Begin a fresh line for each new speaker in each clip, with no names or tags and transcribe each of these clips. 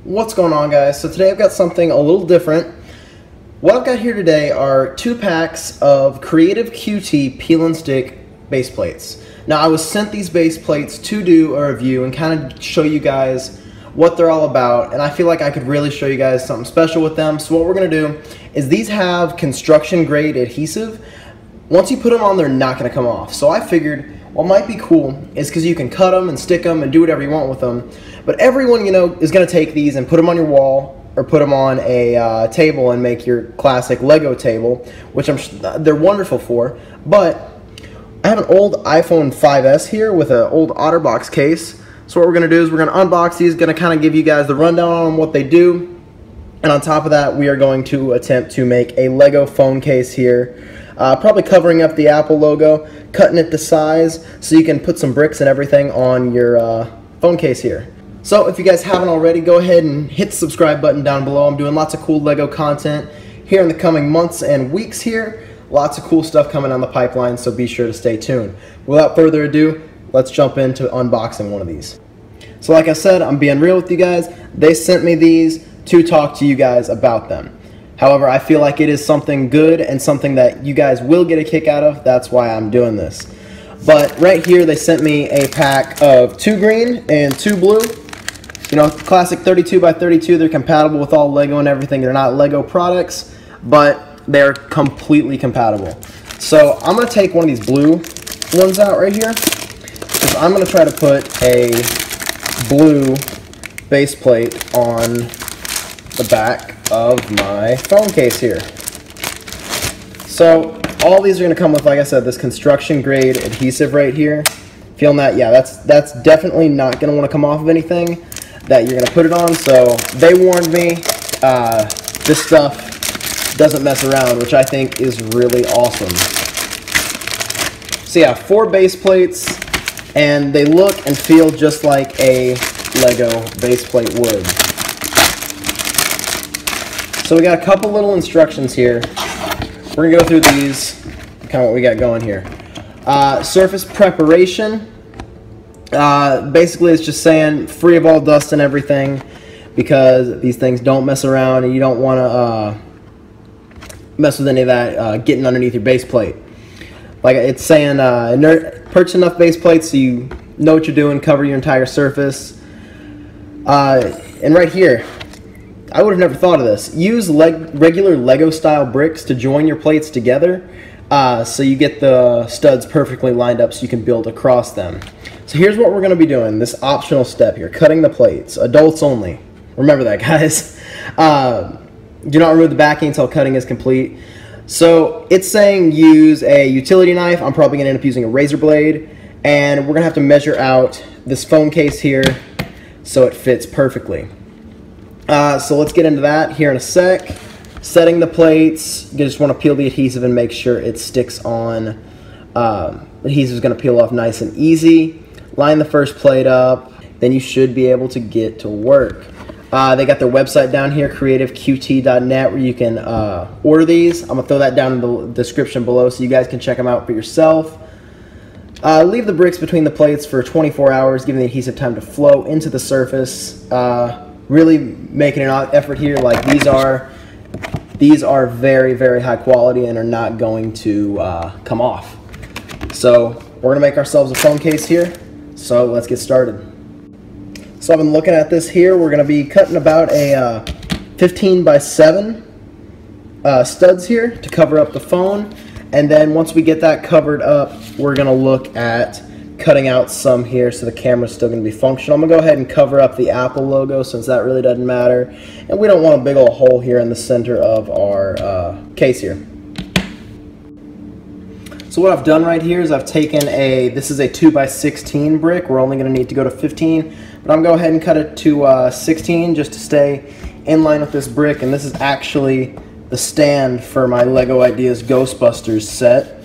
What's going on, guys? So today I've got something a little different. What I've got here today are 2 packs of Creative QT peel and stick base plates. Now I was sent these base plates to do a review and kind of show you guys what they're all about, and I feel like I could really show you guys something special with them. So what we're going to do is these have construction grade adhesive. Once you put them on, they're not going to come off. So I figured what might be cool is because you can cut them and stick them and do whatever you want with them. But everyone, you know, is going to take these and put them on your wall or put them on a table and make your classic Lego table, which they're wonderful for. But I have an old iPhone 5S here with an old OtterBox case. So what we're going to do is we're going to unbox these, going to kind of give you guys the rundown on what they do. And on top of that, we are going to attempt to make a Lego phone case here. Probably covering up the Apple logo, cutting it to size so you can put some bricks and everything on your phone case here. So if you guys haven't already, go ahead and hit the subscribe button down below. I'm doing lots of cool Lego content here in the coming months and weeks here. Lots of cool stuff coming on the pipeline, so be sure to stay tuned. Without further ado, let's jump into unboxing one of these. So like I said, I'm being real with you guys. They sent me these to talk to you guys about them. However, I feel like it is something good and something that you guys will get a kick out of. That's why I'm doing this. But right here, they sent me a pack of 2 green and 2 blue. You know, classic 32 by 32. They're compatible with all Lego and everything. They're not Lego products, but they're completely compatible. So I'm going to take one of these blue ones out right here, because I'm going to try to put a blue base plate on the back of my phone case here. So all these are going to come with, like I said, this construction grade adhesive right here. Feeling that? Yeah, that's definitely not going to want to come off of anything that you're going to put it on. So they warned me this stuff doesn't mess around, which I think is really awesome. So yeah, 4 base plates, and they look and feel just like a Lego base plate would. So we got a couple little instructions here. We're gonna go through these, kind of what we got going here. Surface preparation. Basically it's just saying free of all dust and everything, because these things don't mess around and you don't want to mess with any of that getting underneath your base plate. Like it's saying, purchase enough base plates so you know what you're doing, cover your entire surface. And right here, I would have never thought of this. Use regular Lego style bricks to join your plates together, so you get the studs perfectly lined up so you can build across them. So here's what we're going to be doing, this optional step here, cutting the plates. Adults only. Remember that, guys. Do not remove the backing until cutting is complete. So it's saying use a utility knife. I'm probably going to end up using a razor blade. And we're going to have to measure out this phone case here so it fits perfectly. So let's get into that here in a sec. Setting the plates, you just want to peel the adhesive and make sure it sticks on. Adhesive is going to peel off nice and easy. Line the first plate up, then you should be able to get to work. They got their website down here, creativeqt.net, where you can order these. I'm going to throw that down in the description below so you guys can check them out for yourself. Leave the bricks between the plates for 24 hours, giving the adhesive time to flow into the surface. Really making an effort here. Like these are very, very high quality and are not going to come off. So we're going to make ourselves a phone case here. So let's get started. So I've been looking at this here. We're going to be cutting about a 15 by 7 studs here to cover up the phone. And then once we get that covered up, we're going to look at cutting out some here so the camera's still going to be functional. I'm going to go ahead and cover up the Apple logo since that really doesn't matter. And we don't want a big old hole here in the center of our case here. So what I've done right here is I've taken this is a 2 by 16 brick. We're only going to need to go to 15. But I'm going to go ahead and cut it to 16 just to stay in line with this brick. And this is actually the stand for my Lego Ideas Ghostbusters set.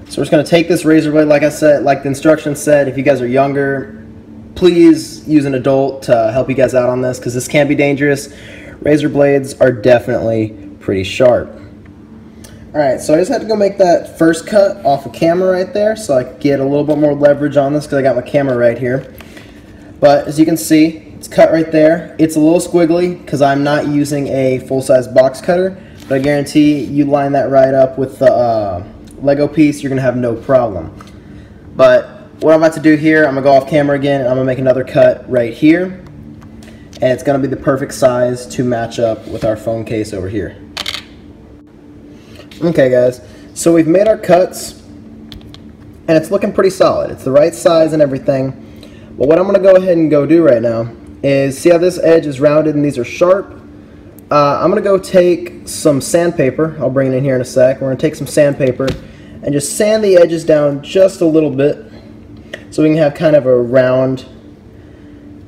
So we're just going to take this razor blade, like I said, like the instructions said. If you guys are younger, please use an adult to help you guys out on this, because this can be dangerous. Razor blades are definitely pretty sharp. Alright, so I just had to go make that first cut off of camera right there so I could get a little bit more leverage on this because I got my camera right here. But as you can see, It's cut right there. It's a little squiggly because I'm not using a full-size box cutter, but I guarantee you line that right up with the Lego piece, you're going to have no problem. But what I'm about to do here, I'm going to go off camera again, and I'm going to make another cut right here. And it's going to be the perfect size to match up with our phone case over here. Okay guys, so we've made our cuts, and it's looking pretty solid. It's the right size and everything. But what I'm going to go ahead and do right now is, see how this edge is rounded and these are sharp? I'm going to go take some sandpaper. I'll bring it in here in a sec. We're going to take some sandpaper and just sand the edges down just a little bit so we can have kind of a round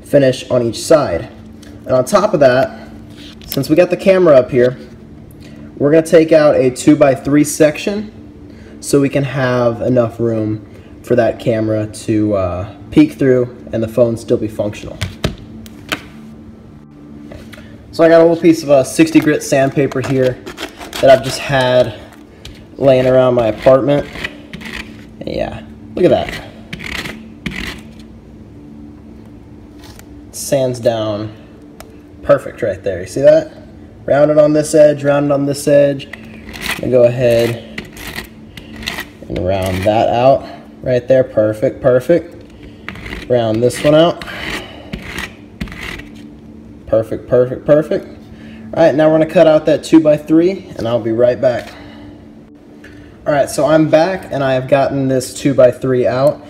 finish on each side. And on top of that, since we got the camera up here, we're going to take out a 2x3 section so we can have enough room for that camera to peek through and the phone still be functional. So I got a little piece of 60 grit sandpaper here that I've just had laying around my apartment. And yeah, look at that. It sands down perfect right there. You see that? Rounded on this edge, rounded on this edge. I'm gonna go ahead and round that out right there. Perfect, perfect. Round this one out. Perfect, perfect, perfect. Alright, now we're going to cut out that 2x3 and I'll be right back. Alright, so I'm back and I have gotten this 2x3 out.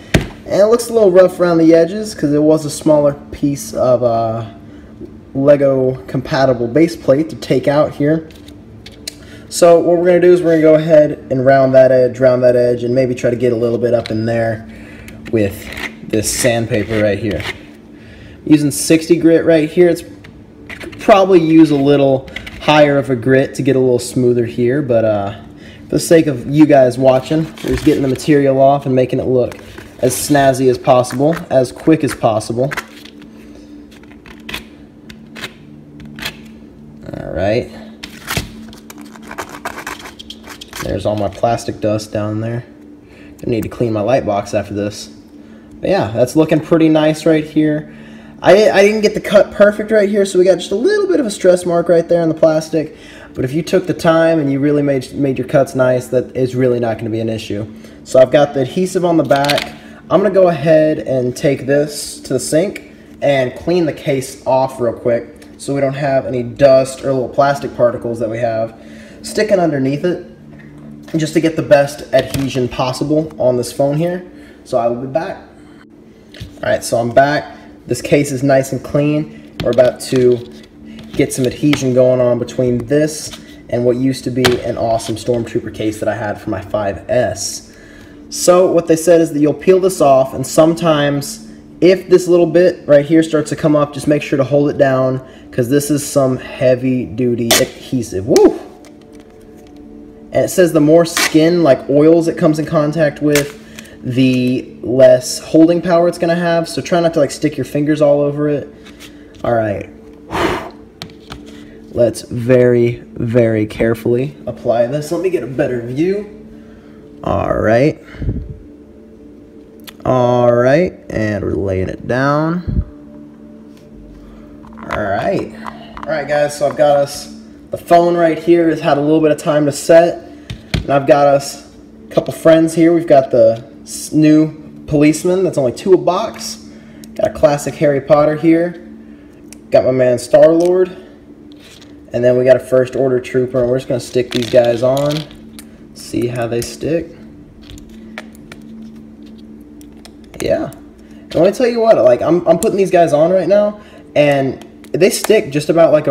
And it looks a little rough around the edges because it was a smaller piece of Lego compatible base plate to take out here. So what we're going to do is we're going to go ahead and round that edge, and maybe try to get a little bit up in there with this sandpaper right here. Using 60 grit right here. It's probably use a little higher of a grit to get a little smoother here, but for the sake of you guys watching, we're just getting the material off and making it look as snazzy as possible, as quick as possible. Alright. There's all my plastic dust down there. Gonna need to clean my light box after this. But yeah, that's looking pretty nice right here. I didn't get the cut perfect right here, so we got just a little bit of a stress mark right there on the plastic. But if you took the time and you really made your cuts nice, that is really not going to be an issue. So I've got the adhesive on the back. I'm going to go ahead and take this to the sink and clean the case off real quick so we don't have any dust or little plastic particles that we have sticking underneath it, just to get the best adhesion possible on this phone here. So I will be back. Alright, so I'm back. This case is nice and clean. We're about to get some adhesion going on between this and what used to be an awesome Stormtrooper case that I had for my 5S. So what they said is that you'll peel this off, and sometimes if this little bit right here starts to come up, just make sure to hold it down, because this is some heavy duty adhesive. Woo! And it says the more skin, like oils, it comes in contact with, the less holding power it's going to have. So try not to like stick your fingers all over it. Alright. Let's very, very carefully apply this. Let me get a better view. Alright. Alright. And we're laying it down. Alright. Alright guys, so I've got us, the phone right here has had a little bit of time to set. And I've got us a couple friends here. We've got the new policeman that's only $2 a box. Got a classic Harry Potter here. Got my man Star-Lord. And then we got a first order trooper, and we're just going to stick these guys on. See how they stick. Yeah. And let me tell you what, like I'm putting these guys on right now, and they stick just about like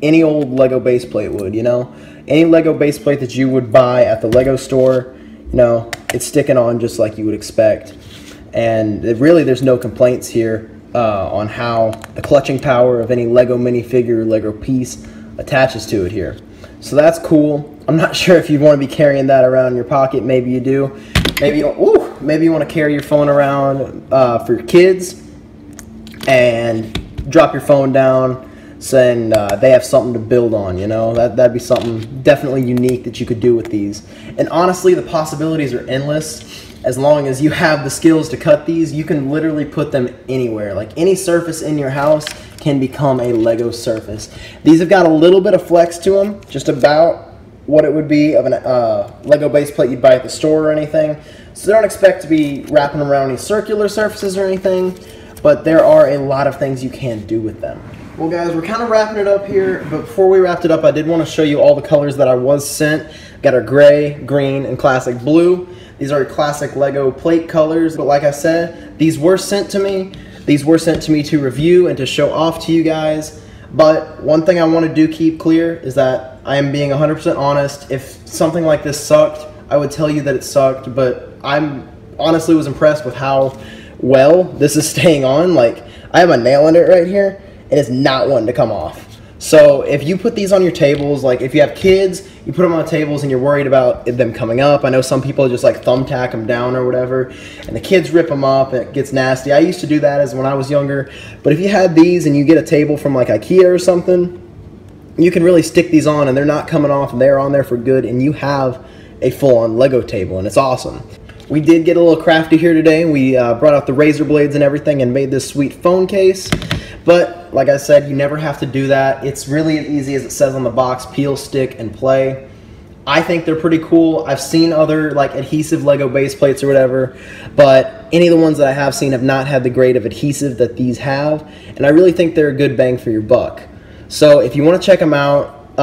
any old Lego base plate would, you know? Any Lego base plate that you would buy at the Lego store, you know, it's sticking on just like you would expect. And really there's no complaints here on how the clutching power of any Lego minifigure or Lego piece attaches to it here. So that's cool. I'm not sure if you want to be carrying that around in your pocket. Maybe you do. Maybe you don't. Ooh, maybe you want to carry your phone around for your kids and drop your phone down, saying they have something to build on. You know, that'd be something definitely unique that you could do with these. And honestly, the possibilities are endless. as long as you have the skills to cut these, you can literally put them anywhere. Like any surface in your house can become a Lego surface. These have got a little bit of flex to them, just about what it would be of a Lego base plate you'd buy at the store or anything. So don't expect to be wrapping around any circular surfaces or anything, but there are a lot of things you can do with them. Well guys, we're kind of wrapping it up here, but before we wrapped it up, I did want to show you all the colors that I was sent. Got our gray, green, and classic blue. These are classic Lego plate colors, but like I said, these were sent to me. These were sent to me to review and to show off to you guys. But one thing I want to do keep clear is that I am being 100% honest. If something like this sucked, I would tell you that it sucked, but I'm honestly was impressed with how well this is staying on. Like, I have a nail in it right here, and it's not wanting to come off. So if you put these on your tables, like if you have kids, you put them on tables and you're worried about them coming up. I know some people just like thumbtack them down or whatever, and the kids rip them up and it gets nasty. I used to do that as when I was younger, but if you had these and you get a table from like IKEA or something, you can really stick these on and they're not coming off and they're on there for good, and you have a full-on Lego table, and it's awesome. We did get a little crafty here today. We brought out the razor blades and everything and made this sweet phone case. But like I said, you never have to do that. It's really as easy as it says on the box: peel, stick, and play. I think they're pretty cool. I've seen other like adhesive Lego base plates or whatever, but any of the ones that I have seen have not had the grade of adhesive that these have, and I really think they're a good bang for your buck. So if you want to check them out,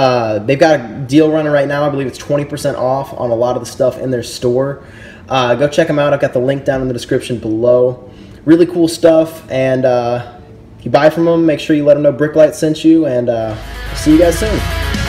they've got a deal running right now. I believe it's 20% off on a lot of the stuff in their store. Go check them out. I've got the link down in the description below. Really cool stuff, and if you buy from them, make sure you let them know BrickLite sent you, and see you guys soon.